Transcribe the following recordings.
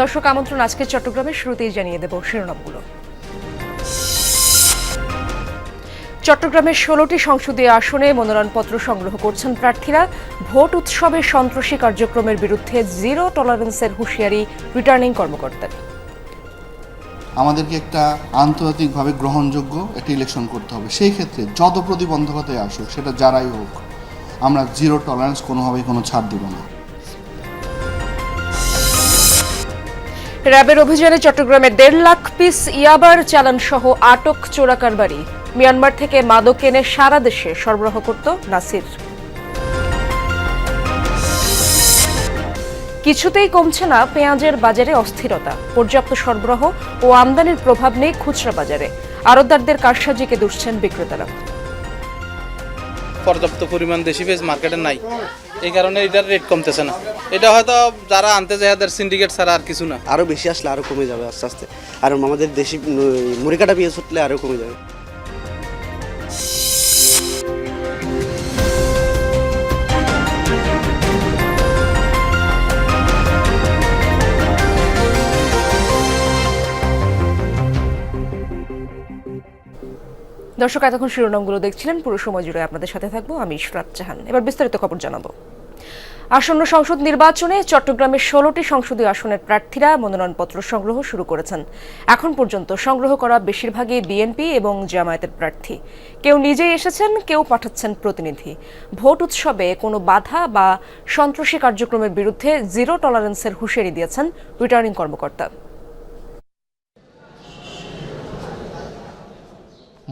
দর্শক আমন্ত্রণ আজকের চট্টগ্রামের শুরুতেই জানিয়ে দেব শিরোনামগুলো। চট্টগ্রামের 16টি সংসদীয় আসনে মনোনয়নপত্র সংগ্রহ করছেন প্রার্থীরা। ভোট উৎসবে সন্ত্রাসী কার্যক্রমের বিরুদ্ধে জিরো টলারেন্সের হুঁশিয়ারি রিটার্নিং কর্মকর্তার। আমাদেরকে একটা আন্তর্জাতিকভাবে গ্রহণযোগ্য একটা ইলেকশন করতে হবে। সেই ক্ষেত্রে যত প্রতিবন্ধকতায় আসুক, সেটা যারাই হোক, আমরা জিরো টলারেন্স কোনোভাবেই কোনো ছাড় দেব না। র্যাবের অভিযানে চট্টগ্রামে 1.5 লাখ পিস ইয়াবার চালান সহ আটক চোরা কারবারি। মিয়ানমার থেকে মাদক এনে সারা দেশে সরবরাহ করত নাসির। কিছুতেই কমছে না পেঁয়াজের বাজারে অস্থিরতা। পর্যাপ্ত সরবরাহ ও আমদানির প্রভাব নেই খুচরা বাজারে। আড়তদারদের কারসাজিকে দুষছেন বিক্রেতারা। পর্যাপ্ত পরিমাণ দেশি পেঁয়াজ মার্কেটে নাই, এই কারণে এটার রেট কমতেছে না। এটা হয়তো যারা আনতে যায় তাদের সিন্ডিকেট ছাড়া আর কিছু না। আরও বেশি আসলে আরও কমে যাবে আস্তে আস্তে, আর আমাদের দেশি মুড়িকাটা পেঁয়াজ উঠলে আরও কমে যাবে। দর্শক এতক্ষণ শিরোনামগুলো দেখছিলেন, পুরো সময় জুড়ে আপনাদের সাথে থাকবো আমি ইশরাত জাহান। এবার বিস্তারিত খবর জানাবো। আসন্ন সংসদ নির্বাচনে চট্টগ্রামের 16টি সংসদীয় আসনের প্রার্থীরা মনোনয়নপত্র সংগ্রহ শুরু করেছেন। এখন পর্যন্ত সংগ্রহ করা বেশিরভাগই বিএনপি এবং জামায়াতের প্রার্থী। কেউ নিজেই এসেছেন, কেউ পাঠাচ্ছেন প্রতিনিধি। ভোট উৎসবে কোনো বাধা বা সন্ত্রাসী কার্যক্রমের বিরুদ্ধে জিরো টলারেন্সের হুঁশিয়ারি দিয়েছেন রিটার্নিং কর্মকর্তা।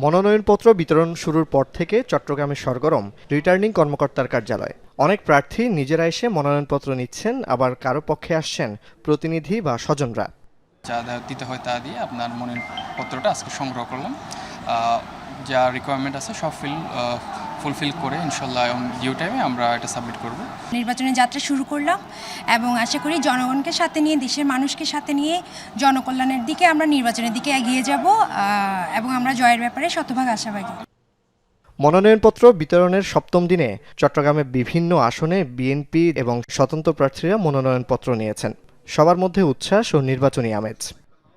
মনোনয়নপত্র বিতরণ শুরুর পর থেকে চট্টগ্রামে সরগরম রিটার্নিং কর্মকর্তার কার্যালয়। অনেক প্রার্থী নিজেরা এসে মনোনয়নপত্র নিচ্ছেন, আবার কারো পক্ষে আসছেন প্রতিনিধি বা স্বজনরা। যা দিতে হয় তা দিয়ে আপনার মনোনয়নপত্রটা আজকে সংগ্রহ করলাম। যা রিকোয়ারমেন্ট আছে সব ফুলফিল করে ইনশাল্লাহ ডিউ টাইমে আমরা এটা সাবমিট করব। নির্বাচনের যাত্রা শুরু করলাম এবং আশা করি জনগণকে সাথে নিয়ে, দেশের মানুষকে সাথে নিয়ে জনকল্যাণের দিকে আমরা নির্বাচনের দিকে এগিয়ে যাব এবং আমরা জয়ের ব্যাপারে শতভাগ আশাবাদী। মনোনয়নপত্র বিতরণের সপ্তম দিনে চট্টগ্রামে বিভিন্ন আসনে বিএনপি এবং স্বতন্ত্র প্রার্থীরা মনোনয়নপত্র নিয়েছেন। সবার মধ্যে উচ্ছ্বাস ও নির্বাচনী আমেজ।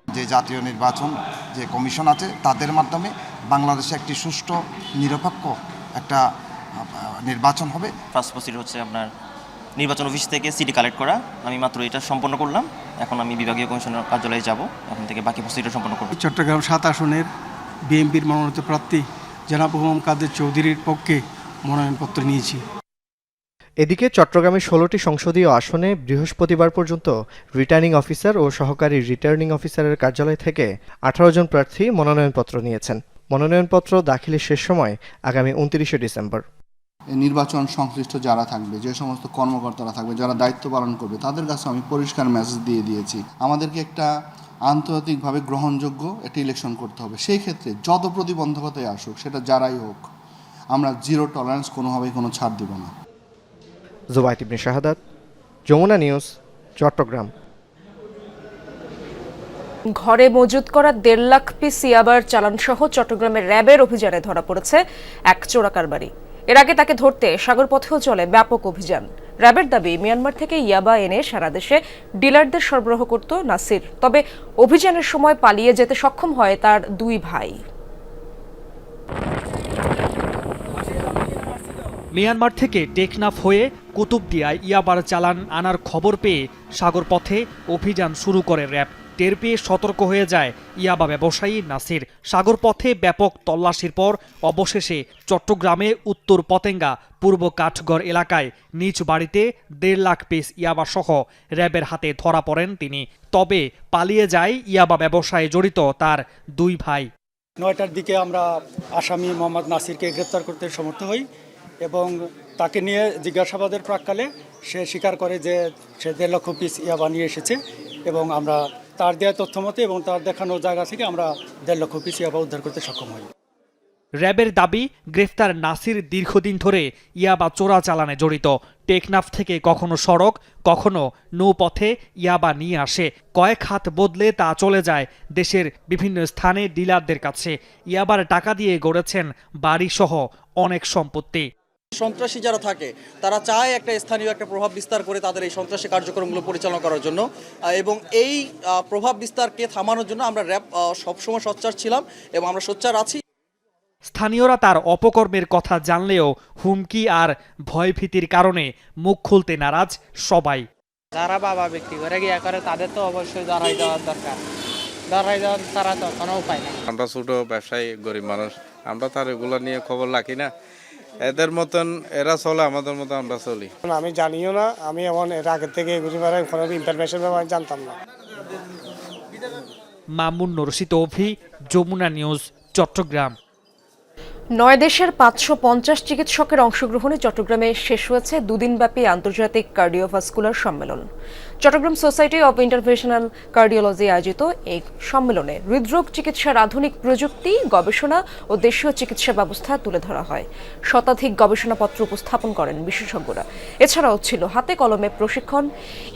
যে জাতীয় নির্বাচন যে কমিশন আছে, তাদের মাধ্যমে বাংলাদেশে একটি সুষ্ঠু নিরপেক্ষ একটা নির্বাচন হবে। ফার্স্ট প্রসিডিউর হচ্ছে আপনার নির্বাচন অফিস থেকে সিডি কালেক্ট করা। আমি মাত্র এটা সম্পন্ন করলাম। এখন আমি বিভাগীয় কমিশনের কার্যালয়ে যাব, এখন থেকে বাকি প্রসিডিউর সম্পন্ন করব। চট্টগ্রাম 7 আসনের বিএনপির মনোনীত প্রার্থী জনাব হুমায়ুন কাদের চৌধুরীর পক্ষে মনোনয়নপত্র নিয়েছি। এদিকে চট্টগ্রামের 16টি সংসদীয় আসনে বৃহস্পতিবার পর্যন্ত রিটার্নিং অফিসার ও সহকারী রিটার্নিং অফিসারের কার্যালয় থেকে 18 জন প্রার্থী মনোনয়নপত্র নিয়েছেন। মনোনয়নপত্র দাখিলের শেষ সময় আগামী 29শে ডিসেম্বর। নির্বাচন সংশ্লিষ্ট যারা থাকবে, যে সমস্ত কর্মকর্তারা থাকবে, যারা দায়িত্ব পালন করবে, তাদের কাছে আমি পরিষ্কার মেসেজ দিয়ে দিয়েছি, আমাদেরকে একটা আন্তর্জাতিকভাবে গ্রহণযোগ্য একটা ইলেকশন করতে হবে। সেই ক্ষেত্রে যত প্রতিবন্ধকতায় আসুক, সেটা যারাই হোক, আমরা জিরো টলারেন্স কোনোভাবেই কোনো ছাড় দেব না। জুবাইর ইবনে শাহাদাত, যমুনা নিউজ, চট্টগ্রাম। ঘরে মজুত করা 1.5 লাখ পিস ইয়াবার চালান সহ চট্টগ্রামের র্যাবের অভিযানে ধরা পড়েছে এক চোরা কারবারি। এর আগে তাকে ধরতে সাগর পথেও চলে ব্যাপক অভিযান। র্যাবের দাবি, মিয়ানমার থেকে ইয়াবা এনে সারা দেশে ডিলারদের সরবরাহ করত নাসির। তবে অভিযানের সময় পালিয়ে যেতে সক্ষম হয় তার 2 ভাই। মিয়ানমার থেকে টেকনাফ হয়ে কুতুবদিয়ায় ইয়াবার চালান আনার খবর পেয়ে সাগর পথে অভিযান শুরু করে র্যাব। টের পেয়ে সতর্ক হয়ে যায় ইয়াবা ব্যবসায়ী নাসির। সাগর পথে ব্যাপক তল্লাশির পর অবশেষে চট্টগ্রামে উত্তর পতেঙ্গা পূর্ব কাঠগড় এলাকায় নিজ বাড়িতে 1.5 লাখ পিস ইয়াবা সহ র্যাবের হাতে ধরা পড়েন তিনি। তবে পালিয়ে যায় ইয়াবা ব্যবসায় জড়িত তার 2 ভাই। 9টার দিকে আমরা আসামি মোহাম্মদ নাসিরকে গ্রেপ্তার করতে সমর্থ হই এবং তাকে নিয়ে জিজ্ঞাসাবাদের প্রাক্কালে সে স্বীকার করে যে সে 1.5 লক্ষ পিস ইয়াবা নিয়ে এসেছে এবং আমরা তার দেওয়া তথ্য মতে এবং তার দেখানো জায়গা থেকে আমরা 1.5 লক্ষ পিস ইয়াবা উদ্ধার করতে সক্ষম হই। র্যাবের দাবি, গ্রেফতার নাসির দীর্ঘদিন ধরে ইয়াবা চোরা চালানে জড়িত। টেকনাফ থেকে কখনো সড়ক, কখনো নৌপথে ইয়াবা নিয়ে আসে। কয়েক হাত বদলে তা চলে যায় দেশের বিভিন্ন স্থানে ডিলারদের কাছে। ইয়াবার টাকা দিয়ে গড়েছেন বাড়িসহ অনেক সম্পত্তি। সন্ত্রাসী যারা থাকে তারা চায় একটা স্থানীয় একটা প্রভাব বিস্তার করে তাদের এই সন্ত্রাসী কার্যক্রমগুলো পরিচালনা করার জন্য, এবং এই প্রভাব বিস্তারকে থামানোর জন্য আমরা র্যাব সবসময় সোচ্চার ছিলাম এবং আমরা সোচ্চার আছি। স্থানীয়রা তার অপকর্মের কথা জানলেও হুমকি আর ভয়ভীতির কারণে মুখ খুলতে নারাজ সবাই। যারা বাবা ব্যক্তি করে গিয়া করে তাদের তো অবশ্যই ধরাই দেওয়ার দরকার, ধরাই দেওয়ার তারা তো কোনো উপায় নেই। আমরা ছোট ব্যবসায়ী, গরিব মানুষ, আমরা তার এগুলো নিয়ে খবর রাখি না। এদের মতন এরা চলে, আমাদের মতো আমরা চলি। আমি জানিও না, আমি এমন এর আগে থেকে এগুলি কোনো ইনফরমেশন জানতাম না। মামুন রশিদ অভি, যমুনা নিউজ, চট্টগ্রাম। 9 দেশের 550 চিকিৎসকের অংশগ্রহণে চট্টগ্রামে শেষ হয়েছে দুদিনব্যাপী আন্তর্জাতিক কার্ডিওভাস্কুলার সম্মেলন। Chittagong society of interventional cardiology আয়োজিত এই সম্মেলনে হৃদরোগ চিকিৎসার আধুনিক প্রযুক্তি, গবেষণা ও দেশীয় চিকিৎসা ব্যবস্থা তুলে ধরা হয়। শতাধিক গবেষণাপত্র উপস্থাপন করেন বিশেষজ্ঞরা। এছাড়াও ছিল হাতে কলমে প্রশিক্ষণ,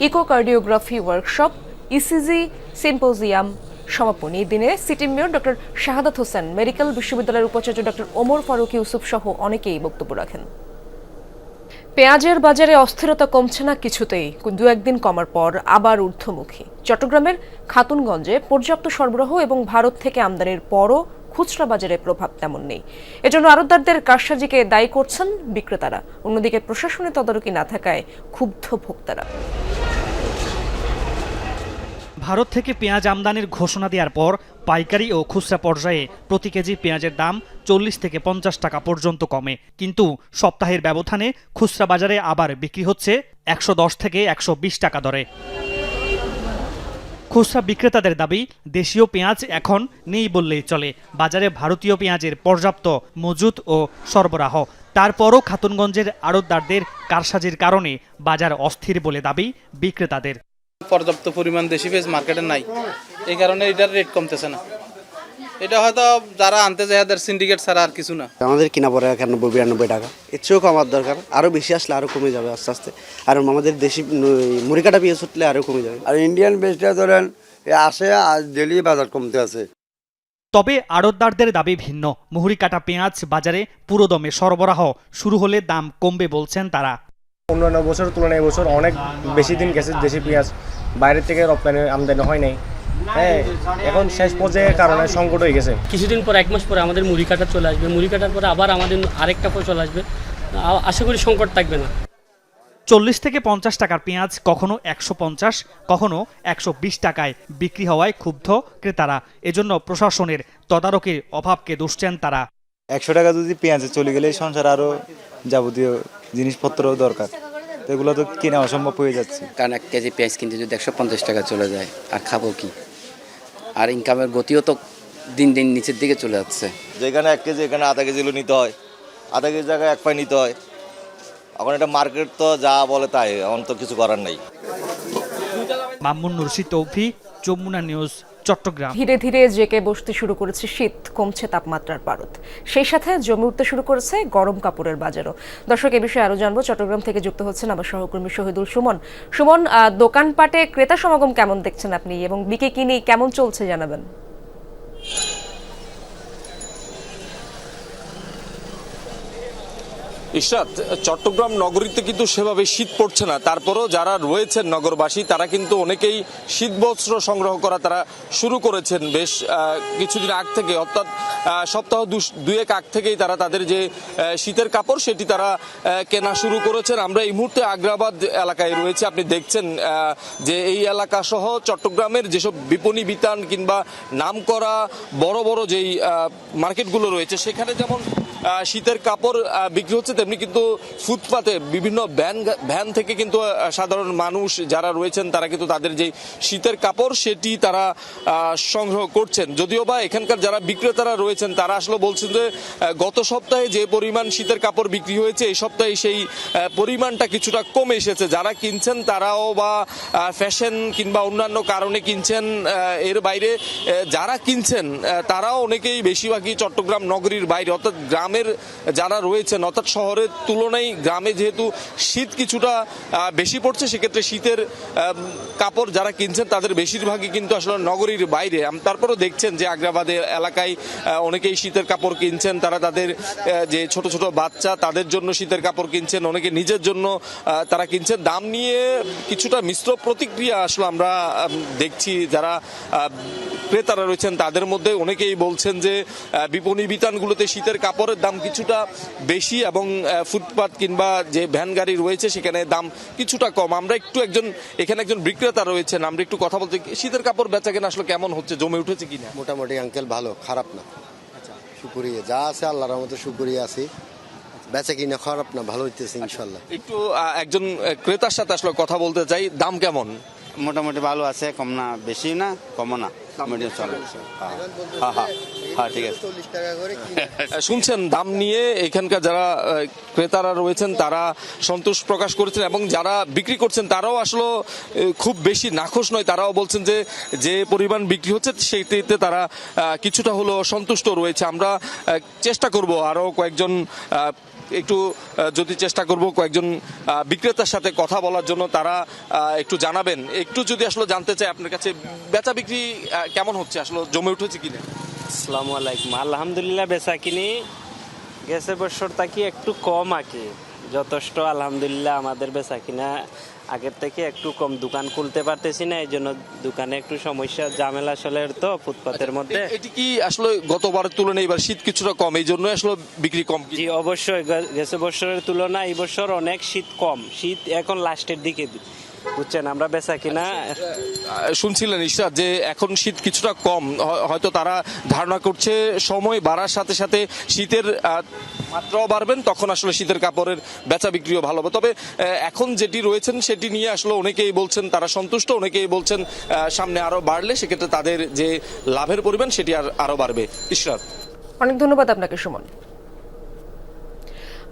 ইকোকার্ডিওগ্রাফি ওয়ার্কশপ, ইসিজি সিম্পোজিয়াম। সমাপনী দিনে city mayor doctor Shahadat Hossain, medical বিশ্ববিদ্যালয়ের উপাচার্য ডক্টর ওমর ফারুক ইউসুফ সহ অনেকেই বক্তব্য রাখেন। পেঁয়াজের বাজারে অস্থিরতা কমছে না কিছুতেই, দু একদিন কমার পর আবার ঊর্ধ্বমুখী। চট্টগ্রামের খাতুনগঞ্জে পর্যাপ্ত সরবরাহ এবং ভারত থেকে আমদানির পরও খুচরা বাজারে প্রভাব তেমন নেই। এজন্য আড়তদারদের কারসাজিকে দায়ী করছেন বিক্রেতারা। অন্যদিকে প্রশাসনের তদারকি না থাকায় ক্ষুব্ধ ভোক্তারা। ভারত থেকে পেঁয়াজ আমদানির ঘোষণা দেওয়ার পর পাইকারি ও খুচরা পর্যায়ে প্রতি কেজি পেঁয়াজের দাম 40 থেকে 50 টাকা পর্যন্ত কমে, কিন্তু সপ্তাহের ব্যবধানে খুচরা বাজারে আবার বিক্রি হচ্ছে 110 থেকে 120 টাকা দরে। খুচরা বিক্রেতাদের দাবি, দেশীয় পেঁয়াজ এখন নেই বললেই চলে। বাজারে ভারতীয় পেঁয়াজের পর্যাপ্ত মজুত ও সরবরাহ। তারপরও খাতুনগঞ্জের আড়তদারদের কারসাজির কারণে বাজার অস্থির বলে দাবি বিক্রেতাদের। পর্যাপ্ত পরিমাণ দেশি পেঁয়াজ মার্কেটে নাই, এই কারণে এটার রেট কমতেছে না। এটা হয়তো যারা আনতে যায় তাদের সিন্ডিকেট ছাড়া আর কিছু না। আমাদের কিনা পড়ে 91-92 টাকা, এর চেয়েও কমার দরকার। আরও বেশি আসলে আরও কমে যাবে আস্তে আস্তে। আর আমাদের দেশি মুড়িকাটা পেঁয়াজ উঠলে আরও কমে যাবে। আর ইন্ডিয়ান পেঁয়াজটা ধরেন আসে আর ডেলি বাজার কমতে আছে। তবে আড়তদারদের দাবি ভিন্ন। মুহুরি কাটা পেঁয়াজ বাজারে পুরোদমে সরবরাহ শুরু হলে দাম কমবে বলছেন তারা। অন্যান্য বছরের তুলনায় এবছর অনেক বেশি দিন গেছে দেশি পেঁয়াজ, বাইরের থেকে রপ্তানি আমদানি হয় নাই। হ্যাঁ, এখন শেষ পর্যায়ের কারণে সংকট হয়ে গেছে। কিছুদিন পর 1 মাস পরে আমাদের মুড়ি কাটা চলে আসবে, মুড়ি কাটার পরে আবার আমাদের আরেকটা পর চলে আসবে। আশা করি সংকট থাকবে না। 40 থেকে 50 টাকার পেঁয়াজ কখনো 150, কখনো 120 টাকায় বিক্রি হওয়ায় ক্ষুব্ধ ক্রেতারা। এজন্য প্রশাসনের তদারকির অভাবকে দুষছেন তারা। 100 টাকা যদি পেঁয়াজে চলে গেলে সংসার আরও যাবতীয় জিনিসপত্র দরকার, তো এগুলো তো কেনা অসম্ভব হয়ে যাচ্ছে। কারণ 1 কেজি পেঁয়াজ কিনতে যদি 150 টাকা চলে যায়, আর খাবো কি? আর ইনকামের গতিও তো দিন দিন নিচের দিকে চলে যাচ্ছে। যেখানে 1 কেজি এখানে আধা কেজি নিতে হয়, আধা কেজি জায়গায় 1 পাই নিতে হয়। এখন এটা মার্কেট তো যা বলে তাই, এখন তো কিছু করার নাই। মামুন রশিদ অভি, যমুনা নিউজ, চট্টগ্রাম। ধীরে ধীরে জেকে বসতে শুরু করেছে শীত, কমছে তাপমাত্রার পারদ। সেই সাথে জমে উঠতে শুরু করেছে গরম কাপড়ের বাজারও। দর্শক, এ বিষয়ে আরো জানবো। চট্টগ্রাম থেকে যুক্ত হচ্ছেন আমার সহকর্মী শহীদুল সুমন। সুমন, দোকানপাটে ক্রেতা সমাগম কেমন দেখছেন আপনি, এবং বিকে কিনি কেমন চলছে জানাবেন। ইশরাত, চট্টগ্রাম নগরীতে কিন্তু সেভাবে শীত পড়ছে না। তারপরও যারা রয়েছেন নগরবাসী, তারা কিন্তু অনেকেই শীতবস্ত্র সংগ্রহ করা তারা শুরু করেছেন বেশ কিছুদিন আগ থেকে, অর্থাৎ সপ্তাহ 2-1 আগ থেকেই তারা তাদের যে শীতের কাপড় সেটি তারা কেনা শুরু করেছেন। আমরা এই মুহূর্তে আগ্রাবাদ এলাকায় রয়েছে। আপনি দেখছেন যে এই এলাকা সহ চট্টগ্রামের যেসব বিপণী বিতান কিংবা নামকরা বড় বড় যেই মার্কেটগুলো রয়েছে, সেখানে যেমন শীতের কাপড় বিক্রি হচ্ছে, তেমনি কিন্তু ফুটপাতে বিভিন্ন ভ্যান থেকে কিন্তু সাধারণ মানুষ যারা রয়েছেন তারা কিন্তু তাদের যে শীতের কাপড় সেটি তারা সংগ্রহ করছেন। যদিও বা এখানকার যারা বিক্রেতারা রয়েছেন তারা আসলে বলছেন যে গত সপ্তাহে যে পরিমাণ শীতের কাপড় বিক্রি হয়েছে, এই সপ্তাহে সেই পরিমাণটা কিছুটা কমে এসেছে। যারা কিনছেন তারাও বা ফ্যাশন কিংবা অন্যান্য কারণে কিনছেন, এর বাইরে যারা কিনছেন তারাও অনেকেই বেশিরভাগই চট্টগ্রাম নগরীর বাইরে, অর্থাৎ গ্রামের যারা রয়েছেন, অর্থাৎ শহর শহরের তুলনায় গ্রামে যেহেতু শীত কিছুটা বেশি পড়ছে, সেক্ষেত্রে শীতের কাপড় যারা কিনছেন তাদের বেশিরভাগই কিন্তু আসলে নগরীর বাইরে। তারপরেও দেখছেন যে আগ্রাবাদের এলাকায় অনেকেই শীতের কাপড় কিনছেন, তারা তাদের যে ছোট ছোট বাচ্চা তাদের জন্য শীতের কাপড় কিনছেন, অনেকে নিজের জন্য তারা কিনছেন। দাম নিয়ে কিছুটা মিশ্র প্রতিক্রিয়া আসলে আমরা দেখছি। যারা ক্রেতারা রয়েছেন তাদের মধ্যে অনেকেই বলছেন যে বিপণী বিতানগুলোতে শীতের কাপড়ের দাম কিছুটা বেশি এবং ফুটপাত কিংবা যে ভ্যান গাড়ি রয়েছে সেখানে দাম কিছুটা কম। আমরা এখানে একজন বিক্রেতা রয়েছেন, আমরা একটু কথা বলতে। শীতের কাপড় বেচা কেনা আসলে কেমন হচ্ছে, জমে উঠেছে কিনা? মোটামুটি আঙ্কেল ভালো, খারাপ না। শুকরিয়া যা আছে আল্লাহর মতো শুকরিয়া আছি, বেচা কিনা খারাপ না, ভালো হইতেছে ইনশাল্লাহ। একটু একজন ক্রেতার সাথে আসলে কথা বলতে চাই, দাম কেমন? মোটামুটি ভালো আছে, কম না, বেশি না, কমও না, মিডিয়াম চলে। হ্যাঁ ঠিক আছে। শুনছেন দাম নিয়ে এখানকার যারা ক্রেতারা রয়েছেন তারা সন্তোষ প্রকাশ করেছেন এবং যারা বিক্রি করছেন তারাও আসলে খুব বেশি নাখোশ নয়। তারাও বলছেন যে পরিমাণ বিক্রি হচ্ছে সেইটিতে তারা কিছুটা হলো সন্তুষ্ট রয়েছে। আমরা চেষ্টা করব আরও কয়েকজন কয়েকজন বিক্রেতার সাথে কথা বলার জন্য, তারা একটু জানাবেন। একটু যদি আসলে জানতে চাই আপনার কাছে, বেচা বিক্রি কেমন হচ্ছে, আসলে জমে উঠেছে কিনা? আসসালামু আলাইকুম। আলহামদুলিল্লাহ বেচা কিনি গেছে বছর থাকি একটু কম আঁকে, যথেষ্ট আলহামদুলিল্লাহ। আমাদের বেচা কিনা আগের থেকে একটু কম, দোকান খুলতে পারতেছি না, এই জন্য দোকানে একটু সমস্যা, ঝামেলা আসলে তো ফুটপাতের মধ্যে। এটি কি আসলে গতবারের তুলনায় এবার শীত কিছুটা কম, এই জন্য আসলে বিক্রি কম? জি অবশ্যই, গেছে বছরের তুলনায় এই বছর অনেক শীত কম, শীত এখন লাস্টের দিকে, বুঝছেন। আমরা বেচা কিনা শুনছিলেন ইশরাত যে এখন শীত কিছুটা কম, হয়তো তারা ধারণা করছে সময় বাড়ার সাথে সাথে শীতের মাত্রাও বাড়বেন, তখন আসলে শীতের কাপড়ের বেচা বিক্রিও ভালো হবে। তবে এখন যেটি রয়েছেন সেটি নিয়ে আসলে অনেকেই বলছেন তারা সন্তুষ্ট, অনেকেই বলছেন সামনে আরো বাড়লে সেক্ষেত্রে তাদের যে লাভের পরিমাণ সেটি আরো বাড়বে। ইশরাত, অনেক ধন্যবাদ আপনাকে সুমন।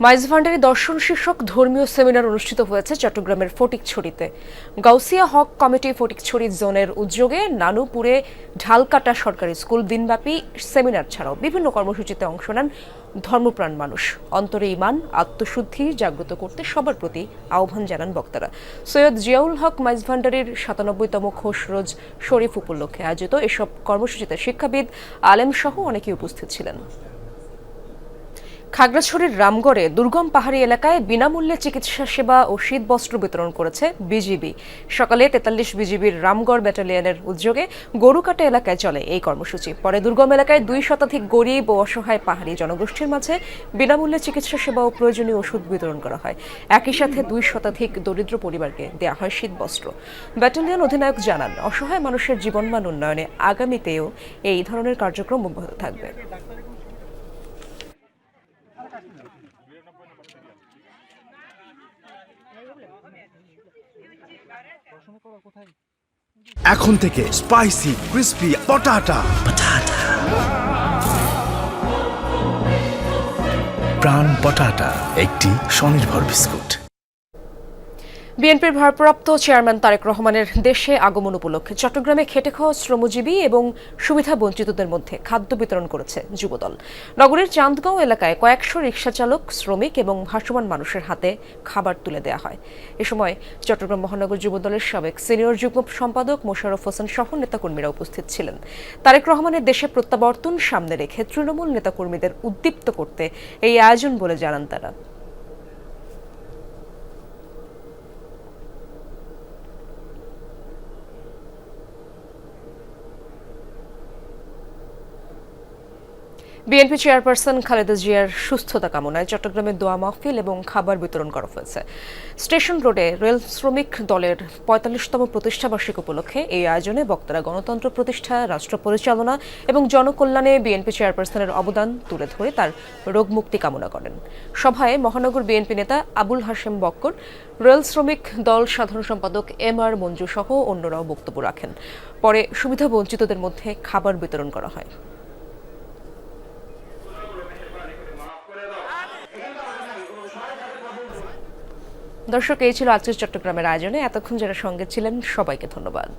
মাইজ ভান্ডারি দর্শন শীর্ষক ধর্মীয় সেমিনার অনুষ্ঠিত হয়েছে চট্টগ্রামের ফটিকছড়িতে। গাউসিয়া হক কমিটি ফটিকছড়ি জোনের উদ্যোগে নানুপুরে ঢালকাটা সরকারি স্কুল দিনব্যাপী সেমিনার ছাড়াও বিভিন্ন কর্মসূচিতে অংশ নেন ধর্মপ্রাণ মানুষ। অন্তরে ঈমান, আত্মশুদ্ধি জাগ্রত করতে সবার প্রতি আহ্বান জানান বক্তারা। সৈয়দ জিয়াউল হক মাইজ ভান্ডারির ৯৭তম খোশরোজ শরীফ উপলক্ষে আয়োজিত এসব কর্মসূচিতে শিক্ষাবিদ, আলেম সহ অনেকেই উপস্থিত ছিলেন। খাগড়াছড়ির রামগড়ে দুর্গম পাহাড়ি এলাকায় বিনামূল্যে চিকিৎসা সেবা ও শীতবস্ত্র বিতরণ করেছে বিজিবি। সকালে ৪৩ বিজিবির রামগড় ব্যাটালিয়নের উদ্যোগে গরুকাটা এলাকায় চলে এই কর্মসূচি। পরে দুর্গম এলাকায় ২ শতাধিক গরিব ও অসহায় পাহাড়ি জনগোষ্ঠীর মাঝে বিনামূল্যে চিকিৎসা সেবা ও প্রয়োজনীয় ওষুধ বিতরণ করা হয়। একই সাথে ২ শতাধিক দরিদ্র পরিবারকে দেওয়া হয় শীতবস্ত্র। ব্যাটালিয়ন অধিনায়ক জানান, অসহায় মানুষের জীবনমান উন্নয়নে আগামীতেও এই ধরনের কার্যক্রম অব্যাহত থাকবে। এখন থেকে স্পাইসি ক্রিস্পি পটাটা প্রাণ পটাটা একটি স্বনির্ভর বিস্কুট। বিএনপির ভারপ্রাপ্ত চেয়ারম্যান তারেক রহমানের দেশে আগমন উপলক্ষে চট্টগ্রামে খেটে খাওয়া শ্রমজীবী এবং সুবিধা বঞ্চিতদের মধ্যে খাদ্য বিতরণ করেছে যুবদল। নগরীর চান্দগাঁও এলাকায় কয়েকশো রিকশা চালক, শ্রমিক এবং ভাসমান মানুষের হাতে খাবার তুলে দেওয়া হয়। এ সময় চট্টগ্রাম মহানগর যুবদলের সাবেক সিনিয়র যুগ্ম সম্পাদক মোশাররফ হোসেন সহ নেতাকর্মীরা উপস্থিত ছিলেন। তারেক রহমানের দেশে প্রত্যাবর্তন সামনে রেখে তৃণমূল নেতাকর্মীদের উদ্দীপ্ত করতে এই আয়োজন বলে জানান তারা। বিএনপি চেয়ারপারসন খালেদা জিয়ার সুস্থতা কামনায় চট্টগ্রামে দোয়া মাহফিল এবং খাবার বিতরণ করা হয়েছে। স্টেশন রোডে রেল শ্রমিক দলের ৪৫তম প্রতিষ্ঠাবার্ষিকী উপলক্ষে এই আয়োজনে বক্তারা গণতন্ত্র প্রতিষ্ঠা, রাষ্ট্র পরিচালনা এবং জনকল্যাণে বিএনপি চেয়ারপারসনের অবদান তুলে ধরে তার রোগমুক্তি কামনা করেন। সভায় মহানগর বিএনপি নেতা আবুল হাশেম বক্কর, রেল শ্রমিক দল সাধারণ সম্পাদক MR মঞ্জু সহ অন্যরাও বক্তব্য রাখেন। পরে সুবিধা বঞ্চিতদের মধ্যে খাবার বিতরণ করা হয়। দর্শক, এই ছিল আজকের চট্টগ্রামের আয়োজনে। এতক্ষণ যারা সঙ্গে ছিলেন সবাইকে ধন্যবাদ।